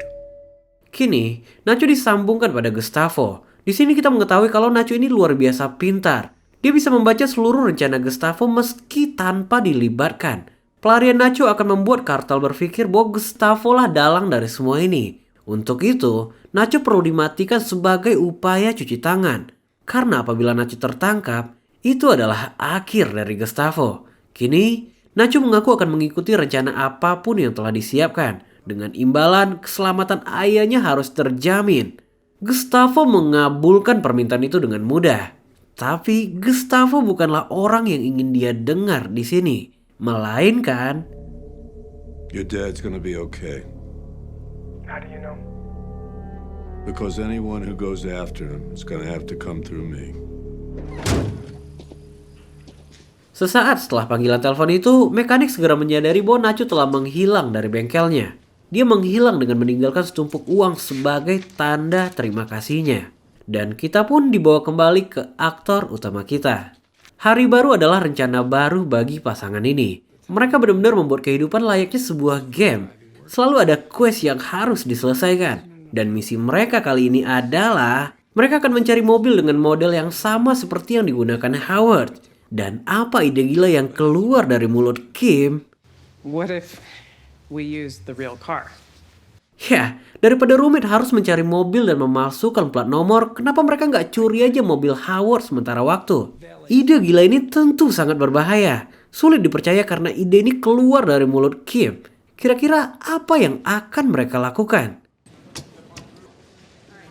Kini, Nacho disambungkan pada Gustavo. Di sini kita mengetahui kalau Nacho ini luar biasa pintar. Dia bisa membaca seluruh rencana Gustavo meski tanpa dilibatkan. Pelarian Nacho akan membuat kartel berpikir bahwa Gustavo lah dalang dari semua ini. Untuk itu, Nacho perlu dimatikan sebagai upaya cuci tangan. Karena apabila Nacho tertangkap, itu adalah akhir dari Gustavo. Kini, Nacho mengaku akan mengikuti rencana apapun yang telah disiapkan. Dengan imbalan, keselamatan ayahnya harus terjamin. Gustavo mengabulkan permintaan itu dengan mudah. Tapi Gustavo bukanlah orang yang ingin dia dengar di sini. Melainkan... Your dad's gonna be okay. How do you know? Because anyone who goes after him is gonna have to come through me. Sesaat setelah panggilan telepon itu, mekanik segera menyadari bahwa Nacho telah menghilang dari bengkelnya. Dia menghilang dengan meninggalkan setumpuk uang sebagai tanda terima kasihnya. Dan kita pun dibawa kembali ke aktor utama kita. Hari baru adalah rencana baru bagi pasangan ini. Mereka benar-benar membuat kehidupan layaknya sebuah game. Selalu ada quest yang harus diselesaikan. Dan misi mereka kali ini adalah mereka akan mencari mobil dengan model yang sama seperti yang digunakan Howard. Dan apa ide gila yang keluar dari mulut Kim? What if we use the real car? Ya, daripada rumit harus mencari mobil dan memalsukan plat nomor, kenapa mereka nggak curi aja mobil Howard sementara waktu? Ide gila ini tentu sangat berbahaya. Sulit dipercaya karena ide ini keluar dari mulut Kim. Kira-kira apa yang akan mereka lakukan?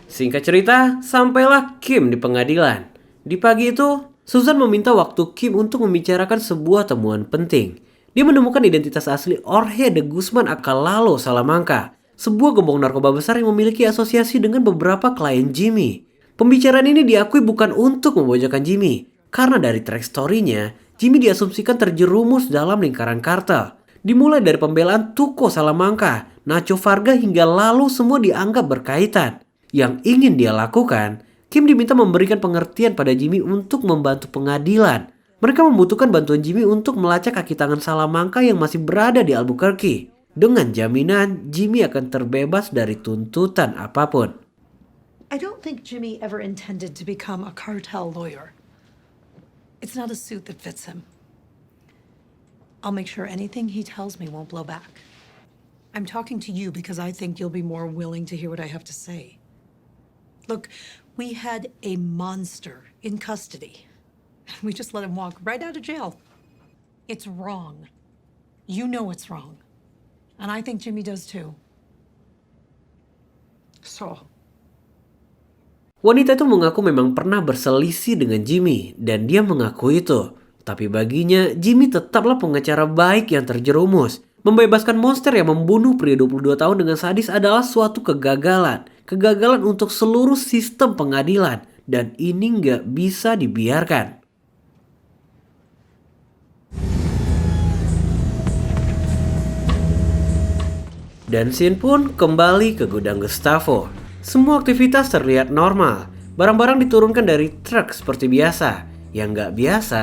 Singkat cerita, sampailah Kim di pengadilan. Di pagi itu, Susan meminta waktu Kim untuk membicarakan sebuah temuan penting. Dia menemukan identitas asli Jorge de Guzman Acalalo Salamanca, sebuah gembong narkoba besar yang memiliki asosiasi dengan beberapa klien Jimmy. Pembicaraan ini diakui bukan untuk memojokkan Jimmy, karena dari track story-nya, Jimmy diasumsikan terjerumus dalam lingkaran kartel. Dimulai dari pembelaan Tuco Salamanca Nacho Varga hingga lalu semua dianggap berkaitan. Yang ingin dia lakukan, Kim diminta memberikan pengertian pada Jimmy untuk membantu pengadilan. Mereka membutuhkan bantuan Jimmy untuk melacak kaki tangan Salamanca yang masih berada di Albuquerque. Dengan jaminan Jimmy akan terbebas dari tuntutan apapun. I don't think Jimmy ever intended to become a cartel lawyer. It's not a suit that fits him. I'll make sure anything he tells me won't blow back. I'm talking to you because I think you'll be more willing to hear what I have to say. Look, we had a monster in custody. We just let him walk right out of jail. It's wrong. You know it's wrong. And I think Jimmy does too. So. Wanita itu mengaku memang pernah berselisih dengan Jimmy dan dia mengaku itu. Tapi baginya, Jimmy tetaplah pengacara baik yang terjerumus. Membebaskan monster yang membunuh pria 22 tahun dengan sadis adalah suatu kegagalan. Kegagalan untuk seluruh sistem pengadilan. Dan ini nggak bisa dibiarkan. Dan scene pun kembali ke gudang Gustavo. Semua aktivitas terlihat normal. Barang-barang diturunkan dari truk seperti biasa. Yang nggak biasa,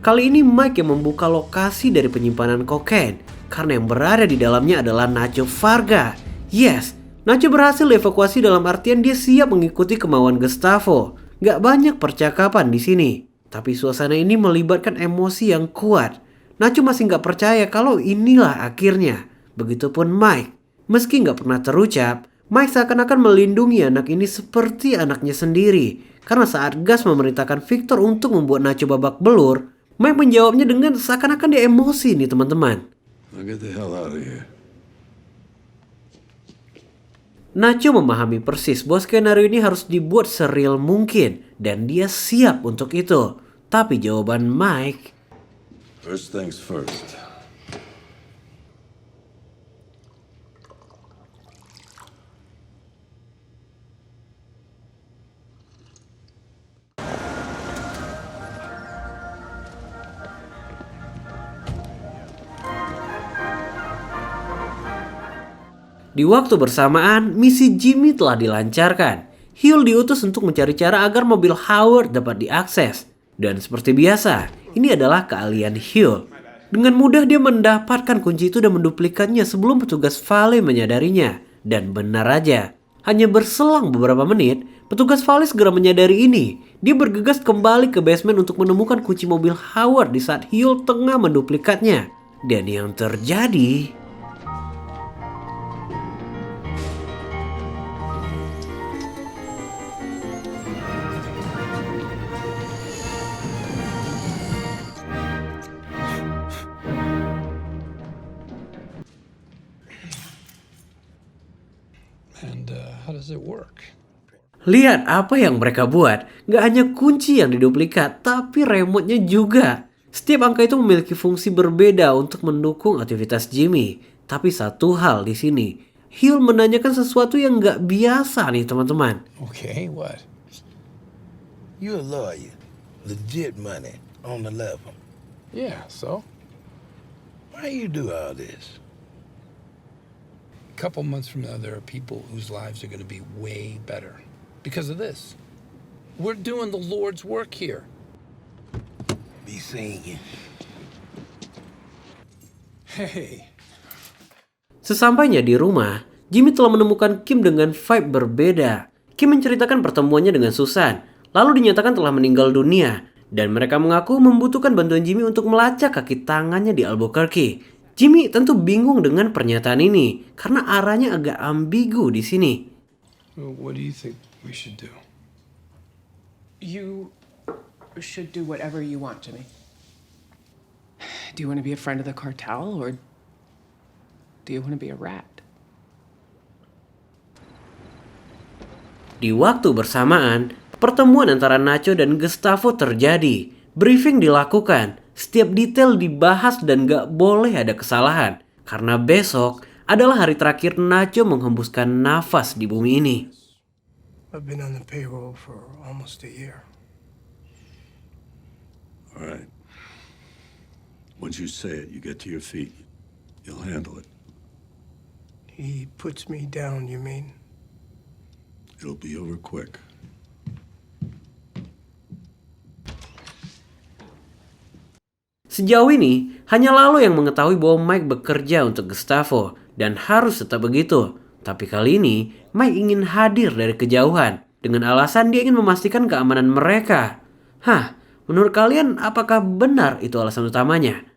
kali ini Mike yang membuka lokasi dari penyimpanan kokain. Karena yang berada di dalamnya adalah Nacho Varga. Yes, Nacho berhasil dievakuasi dalam artian dia siap mengikuti kemauan Gustavo. Gak banyak percakapan di sini. Tapi suasana ini melibatkan emosi yang kuat. Nacho masih gak percaya kalau inilah akhirnya. Begitupun Mike. Meski gak pernah terucap, Mike seakan-akan melindungi anak ini seperti anaknya sendiri. Karena saat Gus memerintahkan Victor untuk membuat Nacho babak belur, Mike menjawabnya dengan seakan-akan dia emosi nih teman-teman. Now get the hell out of here. Nacho memahami persis bahwa skenario ini harus dibuat sereal mungkin dan dia siap untuk itu. Tapi jawaban Mike, First things first. di waktu bersamaan, misi Jimmy telah dilancarkan. Hill diutus untuk mencari cara agar mobil Howard dapat diakses. Dan seperti biasa, ini adalah keahlian Hill. Dengan mudah dia mendapatkan kunci itu dan menduplikatnya sebelum petugas Vale menyadarinya. Dan benar aja, hanya berselang beberapa menit, petugas Vale segera menyadari ini. Dia bergegas kembali ke basement untuk menemukan kunci mobil Howard di saat Hill tengah menduplikatnya. Dan yang terjadi... And how does it work? Lihat apa yang mereka buat. Gak hanya kunci yang diduplikat, tapi remote-nya juga. Setiap angka itu memiliki fungsi berbeda untuk mendukung aktivitas Jimmy. Tapi satu hal di sini, Hill menanyakan sesuatu yang gak biasa nih teman-teman. Okay, what? You're a lawyer. Legit money on the level. Yeah, so? Why you do all this? A couple months from now, there are people whose lives are going to be way better because of this. We're doing the Lord's work here. Be singing. Hey. Sesampainya di rumah, Jimmy telah menemukan Kim dengan vibe berbeda. Kim menceritakan pertemuannya dengan Susan, lalu dinyatakan telah meninggal dunia. Dan mereka mengaku membutuhkan bantuan Jimmy untuk melacak kaki tangannya di Albuquerque. Jimmy tentu bingung dengan pernyataan ini karena arahnya agak ambigu di sini. What do you think we should do? You should do whatever you want, Jimmy. Do you want to be a friend of the cartel, or do you want to be a rat? Di waktu bersamaan, pertemuan antara Nacho dan Gustavo terjadi. Briefing dilakukan. Setiap detail dibahas dan gak boleh ada kesalahan. Karena besok adalah hari terakhir Nacho menghembuskan nafas di bumi ini. I've been on the payroll for almost a year. All right. Once you say it, you get to your feet. You'll handle it. He puts me down, you mean? It'll be over quick. Sejauh ini, hanya Lalo yang mengetahui bahwa Mike bekerja untuk Gustavo dan harus tetap begitu. Tapi kali ini, Mike ingin hadir dari kejauhan dengan alasan dia ingin memastikan keamanan mereka. Hah, menurut kalian apakah benar itu alasan utamanya?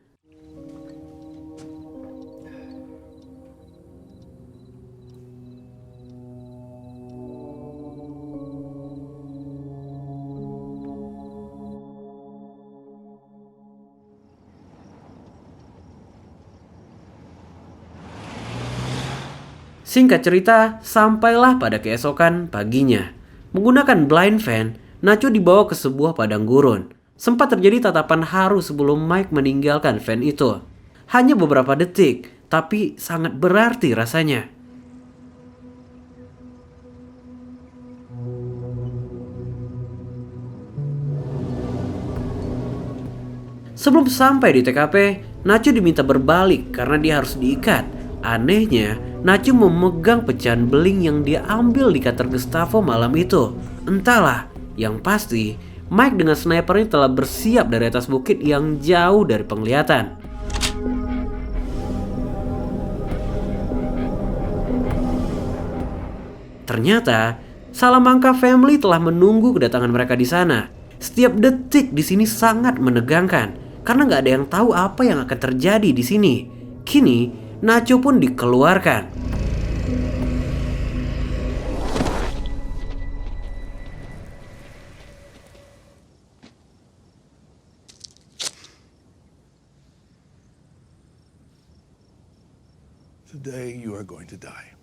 Singkat cerita, sampailah pada keesokan paginya. Menggunakan blind van, Nacho dibawa ke sebuah padang gurun. Sempat terjadi tatapan haru sebelum Mike meninggalkan van itu. Hanya beberapa detik, tapi sangat berarti rasanya. Sebelum sampai di TKP, Nacho diminta berbalik karena dia harus diikat. Anehnya, Nacho memegang pecahan beling yang dia ambil di kantor Gustavo malam itu. Entahlah, yang pasti Mike dengan snipernya telah bersiap dari atas bukit yang jauh dari penglihatan. Ternyata, Salamanca family telah menunggu kedatangan mereka di sana. Setiap detik di sini sangat menegangkan karena nggak ada yang tahu apa yang akan terjadi di sini. Kini, Nacho pun dikeluarkan. Today you are going to die.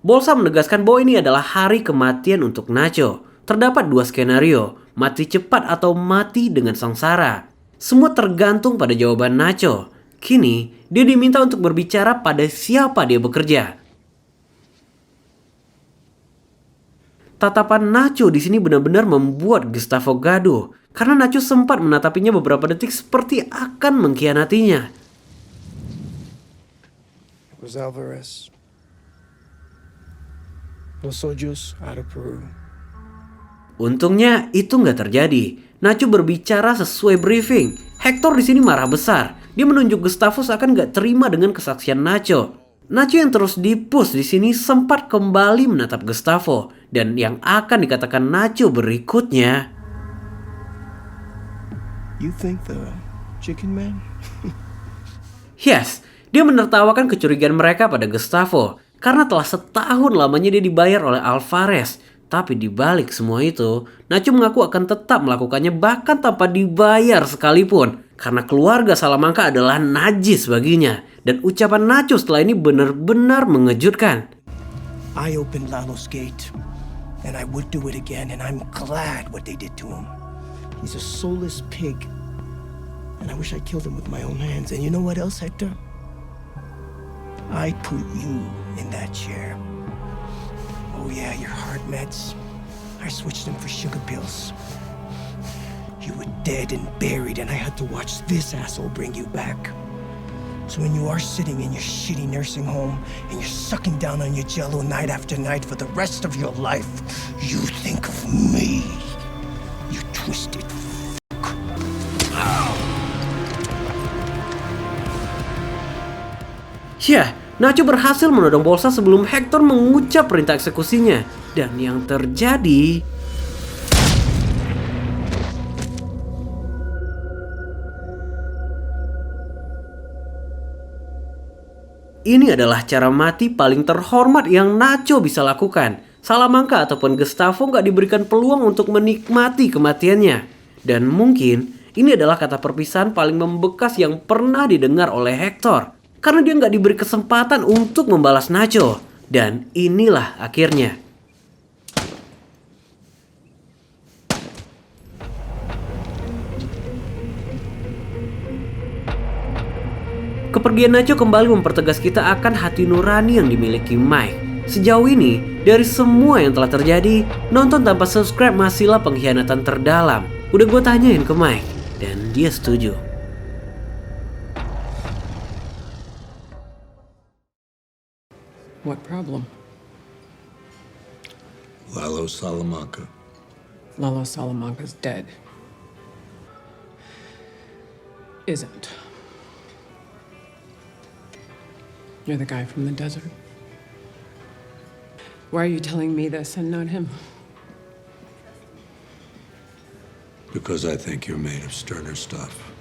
Bolsa menegaskan bahwa ini adalah hari kematian untuk Nacho. Terdapat dua skenario, mati cepat atau mati dengan sengsara. Semua tergantung pada jawaban Nacho. Kini, dia diminta untuk berbicara pada siapa dia bekerja. Tatapan Nacho di sini benar-benar membuat Gustavo gaduh, karena Nacho sempat menatapinya beberapa detik seperti akan mengkhianatinya. It was Alvarez. Los Ojos out of Peru. Untungnya itu nggak terjadi. Nacho berbicara sesuai briefing. Hector di sini marah besar. Dia menunjuk Gustavo seakan nggak terima dengan kesaksian Nacho. Nacho yang terus di-push di sini sempat kembali menatap Gustavo dan yang akan dikatakan Nacho berikutnya. You think the chicken man? Yes, dia menertawakan kecurigaan mereka pada Gustavo karena telah setahun lamanya dia dibayar oleh Alvarez. Tapi di balik semua itu, Nacho mengaku akan tetap melakukannya bahkan tanpa dibayar sekalipun. Karena keluarga Salamanca adalah najis baginya. Dan ucapan Nacho setelah ini benar-benar mengejutkan. I opened Lalo's gate, and I would do it again, and I'm glad what they did to him. He's a soulless pig, and I wish I killed him with my own hands. And you know what else, Hector? I put you in that chair. Oh yeah, your heart meds. I switched them for sugar pills. You were dead and buried, and I had to watch this asshole bring you back. So when you are sitting in your shitty nursing home and you're sucking down on your Jell-O night after night for the rest of your life, you think of me. You twisted fuck. Yah, Nacho berhasil menodong Bolsa sebelum Hector mengucap perintah eksekusinya. Dan yang terjadi... Ini adalah cara mati paling terhormat yang Nacho bisa lakukan. Salamanca ataupun Gustavo nggak diberikan peluang untuk menikmati kematiannya. Dan mungkin ini adalah kata perpisahan paling membekas yang pernah didengar oleh Hector. Karena dia nggak diberi kesempatan untuk membalas Nacho. Dan inilah akhirnya. Kepergian Nacho kembali mempertegas kita akan hati nurani yang dimiliki Mike. Sejauh ini, dari semua yang telah terjadi, nonton tanpa subscribe masihlah pengkhianatan terdalam. Udah gue tanyain ke Mike, dan dia setuju. What problem? Lalo Salamanca. Lalo Salamanca's dead. Isn't. You're the guy from the desert. Why are you telling me this and not him? Because I think you're made of sterner stuff.